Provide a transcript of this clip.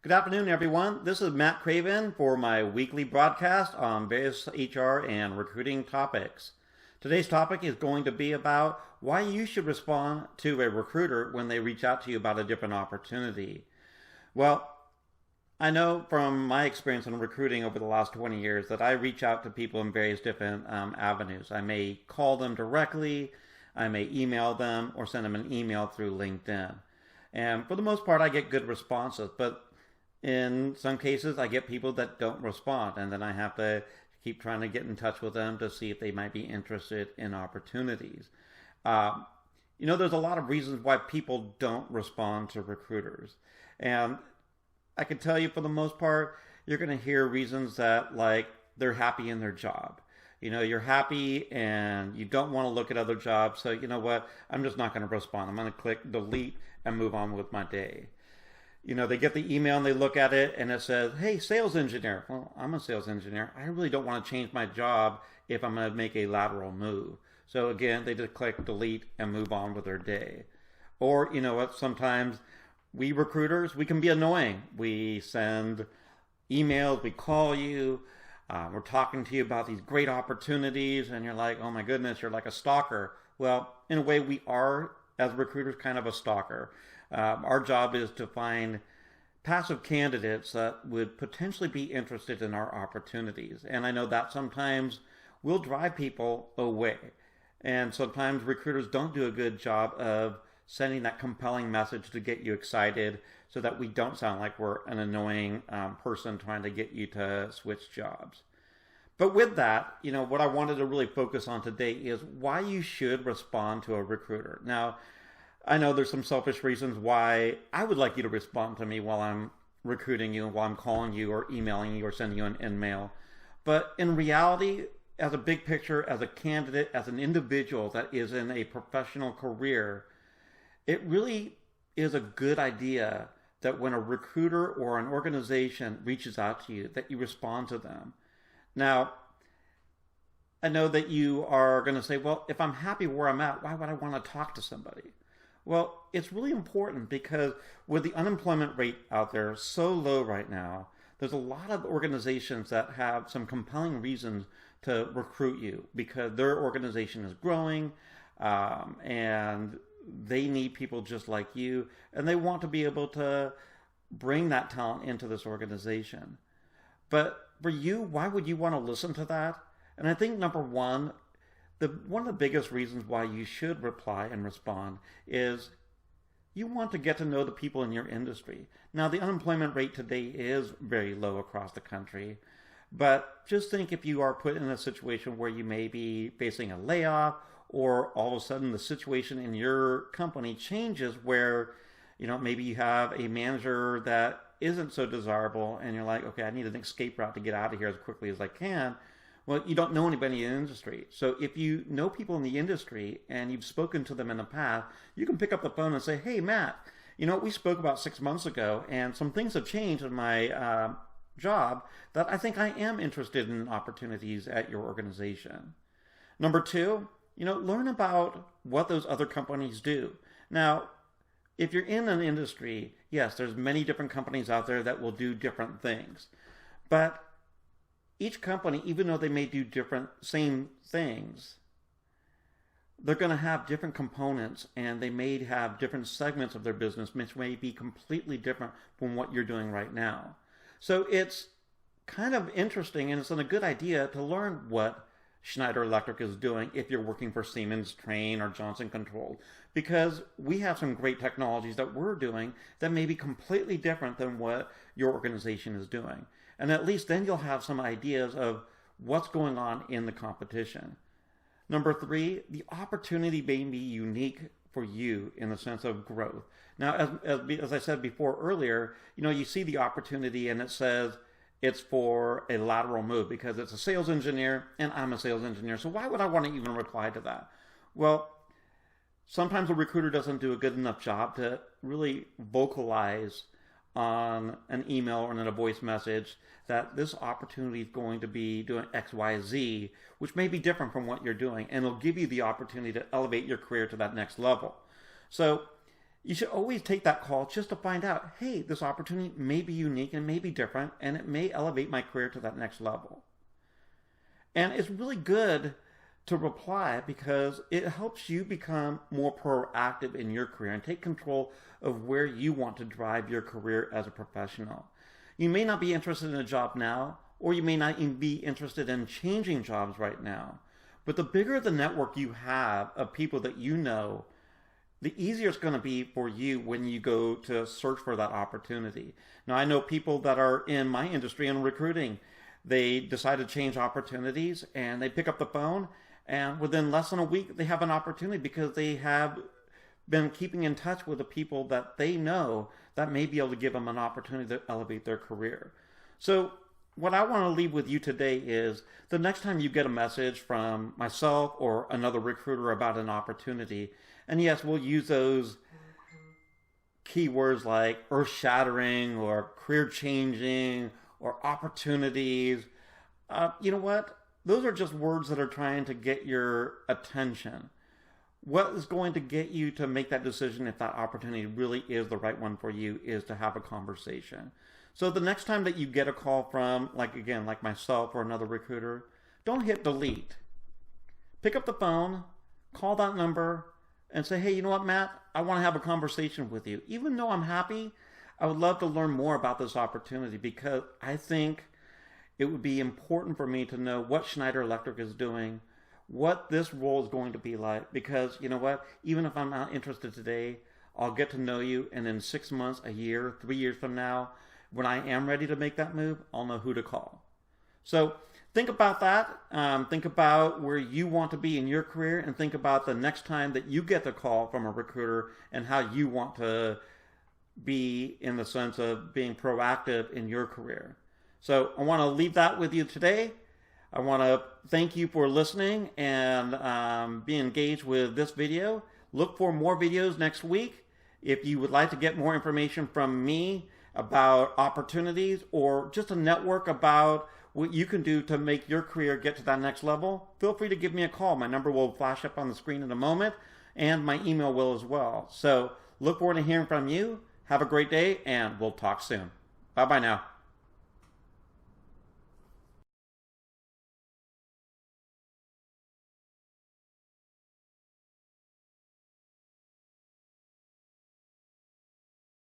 Good afternoon, everyone. This is Matt Craven for my weekly broadcast on various HR and recruiting topics. Today's topic is going to be about why you should respond to a recruiter when they reach out to you about a different opportunity. Well, I know from my experience in recruiting over the last 20 years that I reach out to people in various different avenues. I may call them directly, I may email them, or send them an email through LinkedIn. And for the most part, I get good responses, but in some cases, I get people that don't respond, and then I have to keep trying to get in touch with them to see if they might be interested in opportunities. There's a lot of reasons why people don't respond to recruiters. And I can tell you for the most part, you're going to hear reasons that, like, they're happy in their job. You're happy and you don't want to look at other jobs, so you know what? I'm just not going to respond. I'm going to click delete and move on with my day. They get the email and they look at it and it says, hey, sales engineer. Well, I'm a sales engineer. I really don't want to change my job if I'm going to make a lateral move. So again, they just click delete and move on with their day. Or, you know what, sometimes we recruiters, we can be annoying. We send emails, we call you, we're talking to you about these great opportunities, and you're like, oh my goodness, you're like a stalker. Well, in a way, we are, as recruiters, kind of a stalker. Our job is to find passive candidates that would potentially be interested in our opportunities. And I know that sometimes will drive people away. And sometimes recruiters don't do a good job of sending that compelling message to get you excited so that we don't sound like we're an annoying person trying to get you to switch jobs. But with that, what I wanted to really focus on today is why you should respond to a recruiter. Now, I know there's some selfish reasons why I would like you to respond to me while I'm recruiting you, while I'm calling you or emailing you or sending you an email. But in reality, as a big picture, as a candidate, as an individual that is in a professional career, it really is a good idea that when a recruiter or an organization reaches out to you, that you respond to them. Now, I know that you are going to say, well, if I'm happy where I'm at, why would I want to talk to somebody? Well, it's really important because with the unemployment rate out there so low right now, there's a lot of organizations that have some compelling reasons to recruit you because their organization is growing and they need people just like you, and they want to be able to bring that talent into this organization. But for you, why would you want to listen to that? And I think number one of the biggest reasons why you should reply and respond is you want to get to know the people in your industry. Now, the unemployment rate today is very low across the country, but just think if you are put in a situation where you may be facing a layoff, or all of a sudden the situation in your company changes where, maybe you have a manager that isn't so desirable and you're like, okay, I need an escape route to get out of here as quickly as I can. Well, you don't know anybody in the industry. So if you know people in the industry and you've spoken to them in the past, you can pick up the phone and say, hey, Matt, we spoke about 6 months ago and some things have changed in my job that I think I am interested in opportunities at your organization. Number two, learn about what those other companies do. Now, if you're in an industry, yes, there's many different companies out there that will do different things. But each company, even though they may do same things, they're going to have different components and they may have different segments of their business which may be completely different from what you're doing right now. So it's kind of interesting and it's a good idea to learn what Schneider Electric is doing if you're working for Siemens, Trane, or Johnson Controls, because we have some great technologies that we're doing that may be completely different than what your organization is doing. And at least then you'll have some ideas of what's going on in the competition. Number three, the opportunity may be unique for you in the sense of growth. Now, as I said before earlier, you see the opportunity and it says it's for a lateral move because it's a sales engineer and I'm a sales engineer. So why would I want to even reply to that? Well, sometimes a recruiter doesn't do a good enough job to really vocalize on an email or in a voice message that this opportunity is going to be doing X, Y, Z, which may be different from what you're doing, and it'll give you the opportunity to elevate your career to that next level. So You should always take that call just to find out, hey, this opportunity may be unique and may be different, and it may elevate my career to that next level. And it's really good to reply because it helps you become more proactive in your career and take control of where you want to drive your career as a professional. You may not be interested in a job now, or you may not even be interested in changing jobs right now. But the bigger the network you have of people that you know, the easier it's going to be for you when you go to search for that opportunity. Now, I know people that are in my industry in recruiting. They decide to change opportunities and they pick up the phone, and within less than a week, they have an opportunity because they have been keeping in touch with the people that they know that may be able to give them an opportunity to elevate their career. So what I want to leave with you today is the next time you get a message from myself or another recruiter about an opportunity, and yes, we'll use those keywords like earth-shattering or career-changing or opportunities. You know what? Those are just words that are trying to get your attention. What is going to get you to make that decision if that opportunity really is the right one for you is to have a conversation. So the next time that you get a call from, like myself or another recruiter, don't hit delete. Pick up the phone, call that number, and say, hey, you know what, Matt? I want to have a conversation with you. Even though I'm happy, I would love to learn more about this opportunity because I think it would be important for me to know what Schneider Electric is doing, what this role is going to be like, because you know what? Even if I'm not interested today, I'll get to know you, and in 6 months, a year, 3 years from now, when I am ready to make that move, I'll know who to call. So think about that. Think about where you want to be in your career, and think about the next time that you get the call from a recruiter and how you want to be in the sense of being proactive in your career. So I want to leave that with you today. I want to thank you for listening and be engaged with this video. Look for more videos next week. If you would like to get more information from me about opportunities or just a network about what you can do to make your career get to that next level, feel free to give me a call. My number will flash up on the screen in a moment, and my email will as well. So look forward to hearing from you. Have a great day, and we'll talk soon. Bye-bye now.